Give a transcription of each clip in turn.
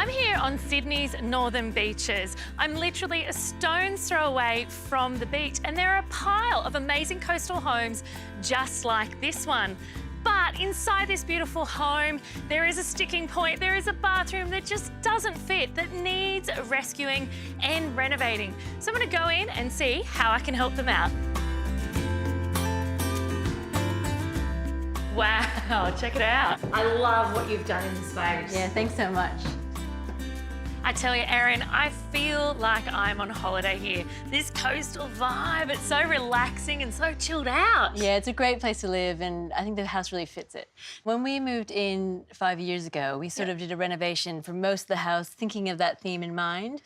I'm here on Sydney's northern beaches. I'm literally a stone's throw away from the beach, and there are a pile of amazing coastal homes just like this one. But inside this beautiful home, there is a sticking point. There is a bathroom that just doesn't fit, that needs rescuing and renovating. So I'm going to go in and see how I can help them out. Wow, check it out. I love what you've done in this space. Yeah, thanks so much. I tell you, Erin, I feel like I'm on holiday here. This coastal vibe, it's so relaxing and so chilled out. Yeah, it's a great place to live, and I think the house really fits it. When we moved in 5 years ago, we sort of did a renovation for most of the house, thinking of that theme in mind.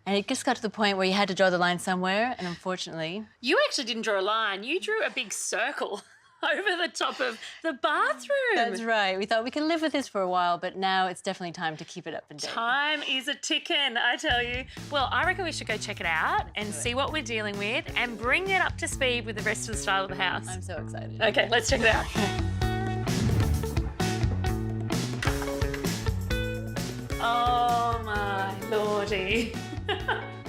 And it just got to the point where you had to draw the line somewhere, and unfortunately... You actually didn't draw a line. You drew a big circle over the top of the bathroom. That's right. We thought we could live with this for a while, but now it's definitely time to keep it up and down. Time is a ticking, I tell you. Well, I reckon we should go check it out and see what we're dealing with and bring it up to speed with the rest of the style of the house. I'm so excited. Okay, let's check it out. Oh my lordy.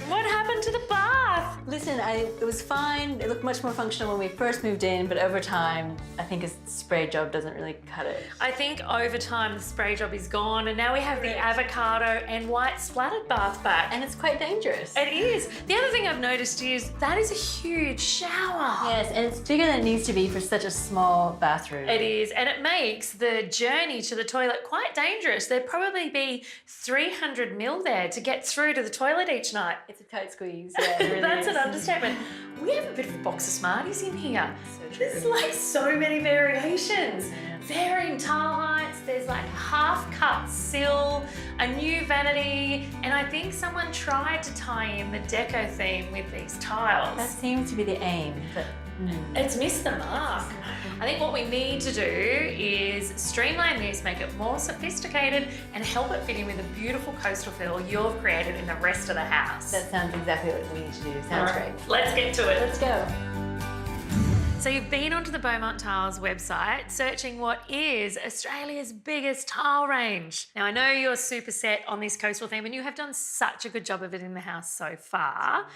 What happened to the bath? Listen, it was fine. It looked much more functional when we first moved in, but over time, I think a spray job doesn't really cut it. I think over time the spray job is gone, and now we have the avocado and white splattered bath back. And it's quite dangerous. It is. The other thing I've noticed is that is a huge shower. Yes, and it's bigger than it needs to be for such a small bathroom. It is, and it makes the journey to the toilet quite dangerous. There'd probably be 300 mil there to get through to the toilet each night. It's a tight squeeze, yeah, it really That's is. an understatement. We have a bit of a box of Smarties in here. So true. There's like so many variations. Varying tile heights, there's like half-cut sill, a new vanity, and I think someone tried to tie in the deco theme with these tiles. That seems to be the aim, but... It's missed the mark. I think what we need to do is streamline this, make it more sophisticated, and help it fit in with the beautiful coastal feel you've created in the rest of the house. That sounds exactly what we need to do. Sounds great. Let's get to it. Let's go. So you've been onto the Beaumont Tiles website searching what is Australia's biggest tile range. Now I know you're super set on this coastal theme and you have done such a good job of it in the house so far,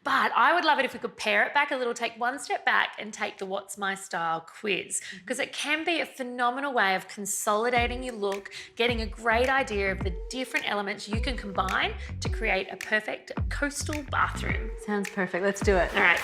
but I would love it if we could pare it back a little, take one step back and take the What's My Style quiz, because it can be a phenomenal way of consolidating your look, getting a great idea of the different elements you can combine to create a perfect coastal bathroom. Sounds perfect. Let's do it. All right.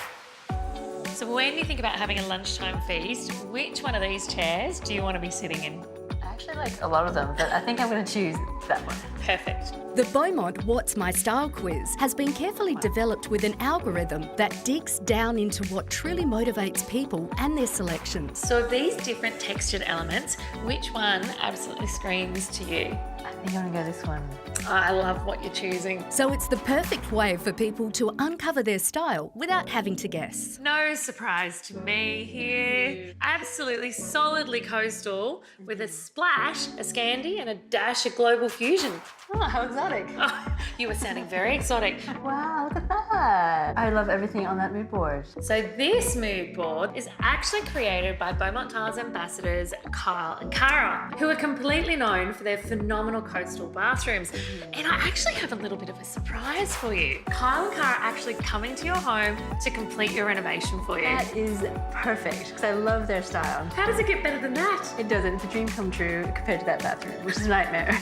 So when you think about having a lunchtime feast, which one of these chairs do you want to be sitting in? I actually like a lot of them, but I think I'm going to choose that one. Perfect. The Beaumont What's My Style quiz has been carefully developed with an algorithm that digs down into what truly motivates people and their selections. So of these different textured elements, which one absolutely screams to you? I think I'm going to go this one. I love what you're choosing. So it's the perfect way for people to uncover their style without having to guess. No surprise to me here. Absolutely solidly coastal with a splash, a Scandi and a dash of global fusion. Oh, how exotic. Oh, you were sounding very exotic. Wow, look at that. I love everything on that mood board. So this mood board is actually created by Beaumont Tiles ambassadors Kyle and Cara, who are completely known for their phenomenal coastal bathrooms. And I actually have a little bit of a surprise for you. Kyle and Cara are actually coming to your home to complete your renovation for you. That is perfect, because I love their style. How does it get better than that? It doesn't. It's a dream come true compared to that bathroom, which is a nightmare.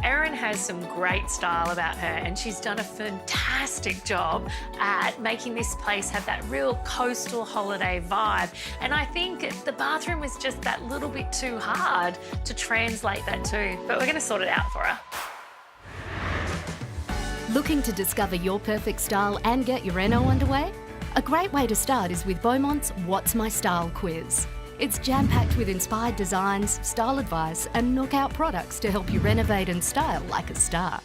Erin has some great style about her, and she's done a fantastic job at making this place have that real coastal holiday vibe. And I think the bathroom was just that little bit too hard to translate that to, but we're going to sort it out for her. Looking to discover your perfect style and get your reno underway? A great way to start is with Beaumont's What's My Style quiz. It's jam-packed with inspired designs, style advice and knockout products to help you renovate and style like a star.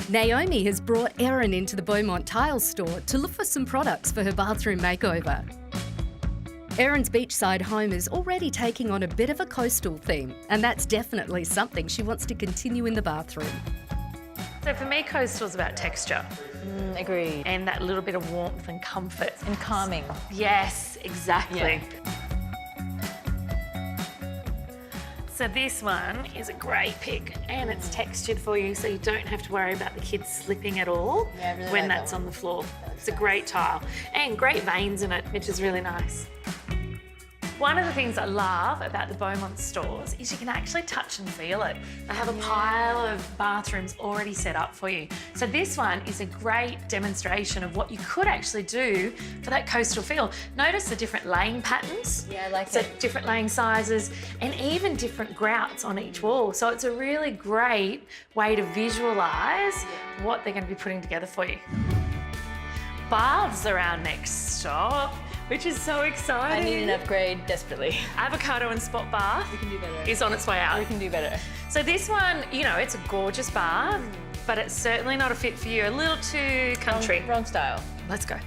Naomi has brought Erin into the Beaumont Tiles store to look for some products for her bathroom makeover. Erin's beachside home is already taking on a bit of a coastal theme, and that's definitely something she wants to continue in the bathroom. So for me, coastal's about texture. Agreed. And that little bit of warmth and comfort. And calming. Yes, exactly. Yeah. So this one is a great pick and it's textured for you so you don't have to worry about the kids slipping at all Yeah, I really when like that's that on the floor. It's a great tile and great veins in it, which is really nice. One of the things I love about the Beaumont stores is you can actually touch and feel it. They have a pile of bathrooms already set up for you. So this one is a great demonstration of what you could actually do for that coastal feel. Notice the different laying patterns. Yeah, I like so it. different laying sizes and even different grouts on each wall. So it's a really great way to visualise what they're going to be putting together for you. Baths are our next stop, which is so exciting. I need an upgrade desperately. Avocado and spot bath We can do better. is on its way out. We can do better. So this one, you know, it's a gorgeous bath, but it's certainly not a fit for you. A little too country. Wrong style. Let's go.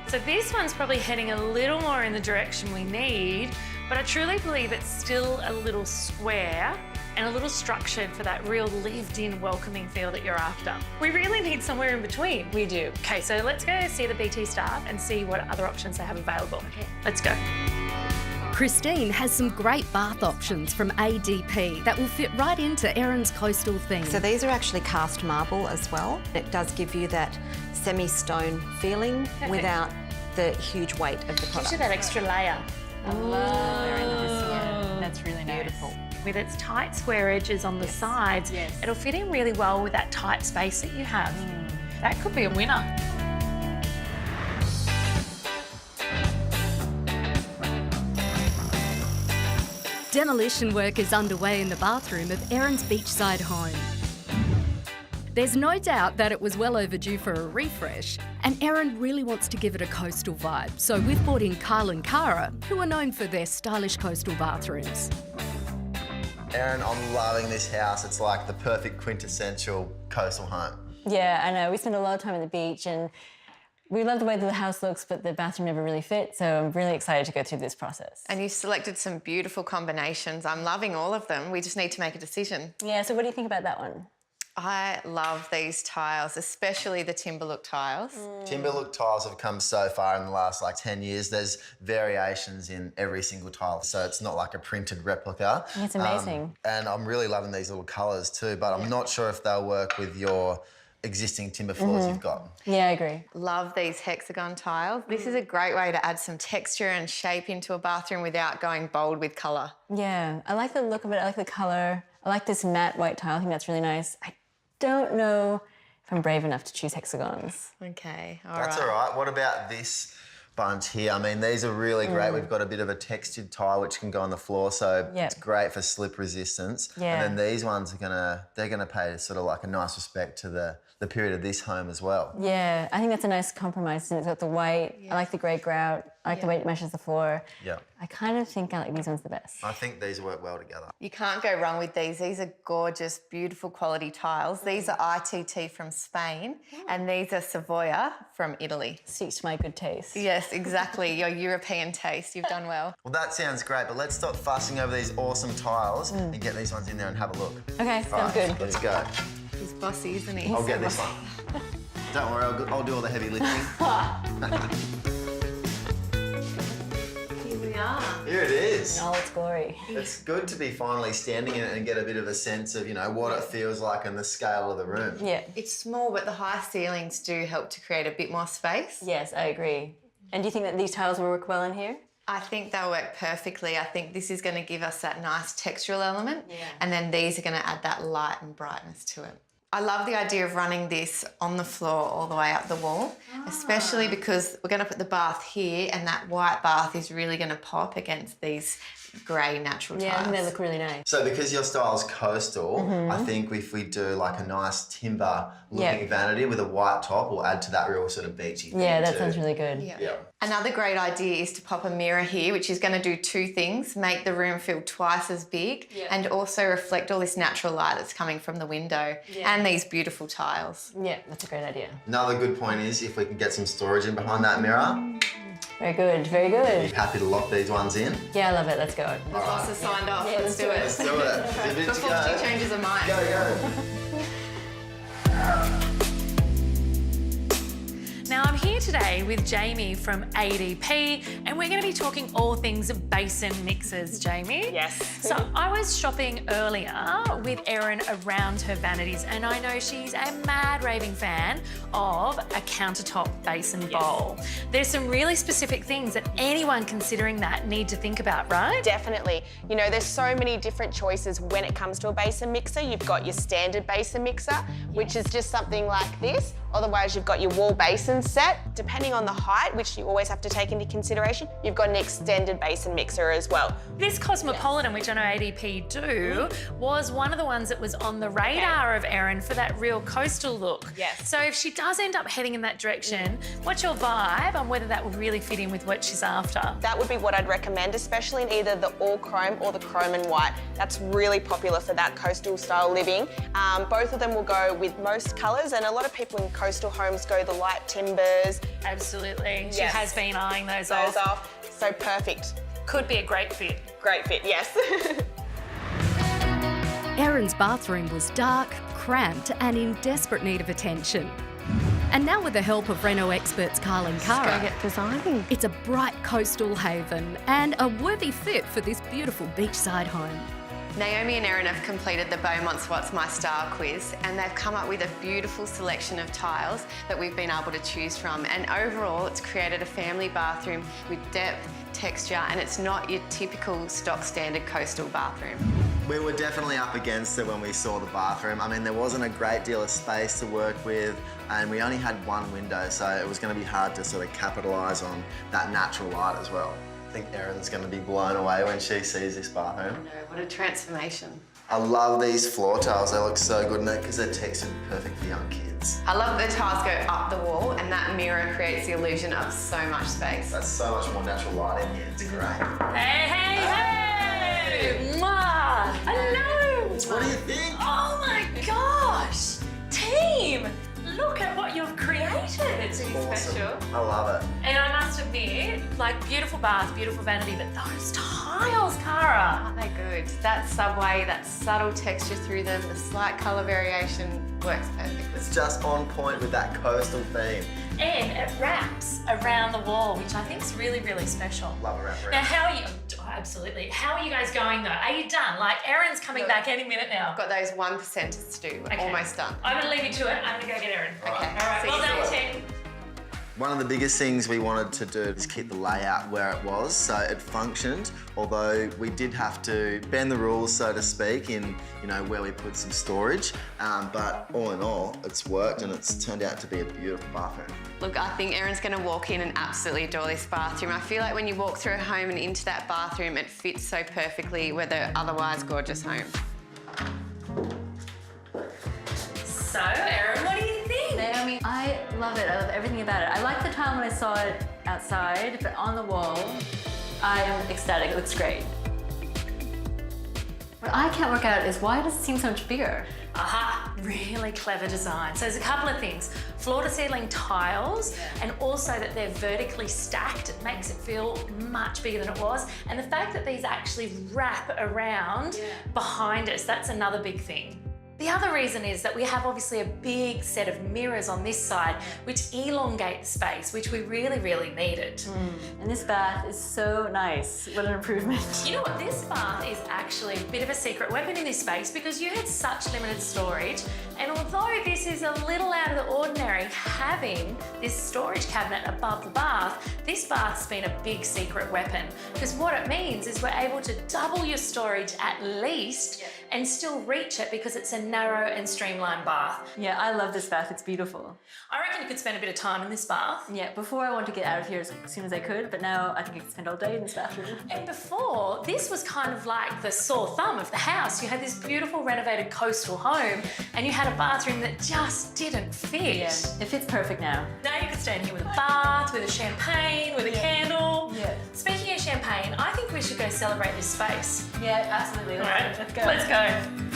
So this one's probably heading a little more in the direction we need, but I truly believe it's still a little square and a little structured for that real lived-in, welcoming feel that you're after. We really need somewhere in between. We do. Okay, so let's go see the BT staff and see what other options they have available. Okay, let's go. Christine has some great bath options from ADP that will fit right into Erin's coastal theme. So these are actually cast marble as well. It does give you that semi-stone feeling without the huge weight of the Gives product. you that extra layer. I love Erin this year. That's really nice. Beautiful. With its tight square edges on the sides, Yes. it'll fit in really well with that tight space that you have. That could be a winner. Demolition work is underway in the bathroom of Erin's beachside home. There's no doubt that it was well overdue for a refresh, and Erin really wants to give it a coastal vibe. So we've brought in Kyle and Cara, who are known for their stylish coastal bathrooms. Erin, I'm loving this house. It's like the perfect quintessential coastal home. Yeah, I know. We spend a lot of time at the beach and we love the way that the house looks, but the bathroom never really fits. So I'm really excited to go through this process. And you've selected some beautiful combinations. I'm loving all of them. We just need to make a decision. Yeah, so what do you think about that one? I love these tiles, especially the timber look tiles. Timber look tiles have come so far in the last 10 years. There's variations in every single tile, so it's not like a printed replica. It's amazing. And I'm really loving these little colours too, but I'm not sure if they'll work with your existing timber floors you've got. Yeah, I agree. Love these hexagon tiles. This is a great way to add some texture and shape into a bathroom without going bold with colour. Yeah, I like the look of it. I like the colour. I like this matte white tile. I think that's really nice. I don't know if I'm brave enough to choose hexagons. Okay, That's all right. What about this bunch here? I mean, these are really great. We've got a bit of a textured tile which can go on the floor, so Yep. it's great for slip resistance. Yeah. And then these ones they're gonna pay sort of like a nice respect to the period of this home as well. Yeah, I think that's a nice compromise. And it's got the white. I like the grey grout. I like the way it meshes the floor. Yeah. I kind of think I like these ones the best. I think these work well together. You can't go wrong with these. These are gorgeous, beautiful quality tiles. These are ITT from Spain and these are Savoia from Italy. Suits my good taste. Yes, exactly. Your European taste. You've done well. Well, that sounds great, but let's stop fussing over these awesome tiles and get these ones in there and have a look. Okay, All sounds right, good. let's go. He's bossy, isn't he? I'll get this one. Don't worry, I'll do all the heavy lifting. Here we are. Here it is. In all its glory. It's good to be finally standing in it and get a bit of a sense of, what it feels like and the scale of the room. Yeah. It's small, but the high ceilings do help to create a bit more space. Yes, I agree. And do you think that these tiles will work well in here? I think they'll work perfectly. I think this is going to give us that nice textural element, and then these are going to add that light and brightness to it. I love the idea of running this on the floor all the way up the wall, especially because we're going to put the bath here and that white bath is really going to pop against these grey natural tiles. Yeah, I think they look really nice. So because your style's coastal, I think if we do like a nice timber looking vanity with a white top, we'll add to that real sort of beachy thing Yeah, that too. sounds really good. Yeah. Another great idea is to pop a mirror here, which is going to do two things, make the room feel twice as big and also reflect all this natural light that's coming from the window and these beautiful tiles. Yeah, that's a great idea. Another good point is if we can get some storage in behind that mirror, Very good, very good. happy to lock these ones in. Yeah, I love it. Let's go. The boss has signed off. Yeah, let's do it. Let's do it. Give it to Before go. she changes her mind. Go, go. Now I'm here today with Jamie from ADP and we're going to be talking all things basin mixers, Jamie. Yes. So I was shopping earlier with Erin around her vanities and I know she's a mad raving fan of a countertop basin bowl. There's some really specific things that anyone considering that need to think about, right? Definitely. You know, there's so many different choices when it comes to a basin mixer. You've got your standard basin mixer, which is just something like this. Otherwise, you've got your wall basin set. Depending on the height, which you always have to take into consideration, you've got an extended basin mixer as well. This Cosmopolitan, which I know ADP do, was one of the ones that was on the radar of Erin for that real coastal look. Yes. So if she does end up heading in that direction, what's your vibe on whether that would really fit in with what she's after? That would be what I'd recommend, especially in either the all chrome or the chrome and white. That's really popular for that coastal style living. Both of them will go with most colours, and a lot of people in coastal homes go the light timbers. Absolutely. She Yes. has been eyeing those Those off. off. So perfect. Could be a great fit. Great fit, yes. Erin's bathroom was dark, cramped, and in desperate need of attention. And now with the help of Reno experts Carl and Cara, Get designing. it's a bright coastal haven and a worthy fit for this beautiful beachside home. Naomi and Erin have completed the Beaumont's What's My Style quiz and they've come up with a beautiful selection of tiles that we've been able to choose from, and overall it's created a family bathroom with depth, texture, and it's not your typical stock standard coastal bathroom. We were definitely up against it when we saw the bathroom. I mean, there wasn't a great deal of space to work with and we only had one window, so it was going to be hard to sort of capitalise on that natural light as well. I think Erin's going to be blown away when she sees this bathroom. No, what a transformation. I love these floor tiles. They look so good in it because they're textured perfect for young kids. I love that the tiles go up the wall and that mirror creates the illusion of so much space. That's so much more natural light in here. It's great. Hey, hey, hey! Mwah! Hello! What do you think? Oh my gosh! Team! Look at what you've created. It's really Awesome. special. I love it. And I must admit, like, beautiful bath, beautiful vanity, but those tiles, Cara. Aren't they good? That subway, that subtle texture through them, the slight colour variation works perfectly. It's just on point with that coastal theme. And it wraps around the wall, which I think is really, really special. Love a wrap Now, around. how are you? Oh, absolutely. How are you guys going though? Are you done? Like, Erin's coming back any minute now. I've got those 1%ers to do. We're almost done. I'm gonna leave you to it. I'm gonna go get Erin. Okay. All right. See Well you done, soon. team. One of the biggest things we wanted to do is keep the layout where it was, so it functioned, although we did have to bend the rules, so to speak, in where we put some storage. But all in all, it's worked and it's turned out to be a beautiful bathroom. Look, I think Erin's going to walk in and absolutely adore this bathroom. I feel like when you walk through a home and into that bathroom, it fits so perfectly with an otherwise gorgeous home. So, Erin, what do you think? Naomi, I love it. I love everything about it. I like the tile when I saw it outside, but on the wall, I'm ecstatic. It looks great. What I can't work out is why does it seem so much bigger? Aha, really clever design. So there's a couple of things. Floor to ceiling tiles, and also that they're vertically stacked. It makes it feel much bigger than it was. And the fact that these actually wrap around behind us, that's another big thing. The other reason is that we have obviously a big set of mirrors on this side, which elongate the space, which we really, really needed. And this bath is so nice. What an improvement. You know what, this bath is actually a bit of a secret weapon in this space because you had such limited storage, and although this is a little out of the ordinary, having this storage cabinet above the bath, this bath's been a big secret weapon because what it means is we're able to double your storage at least and still reach it because it's a narrow and streamlined bath. Yeah, I love this bath. It's beautiful. I reckon you could spend a bit of time in this bath. Yeah, before I wanted to get out of here as soon as I could, but now I think I could spend all day in this bathroom. And before, this was kind of like the sore thumb of the house. You had this beautiful renovated coastal home and you had a bathroom that just didn't fit. Yeah, it fits perfect now. Now you could stand here with a bath, with a champagne, with a candle. Yeah. Speaking of champagne, I think we should go celebrate this space. Yeah, absolutely. All right, Let's go. Let's go.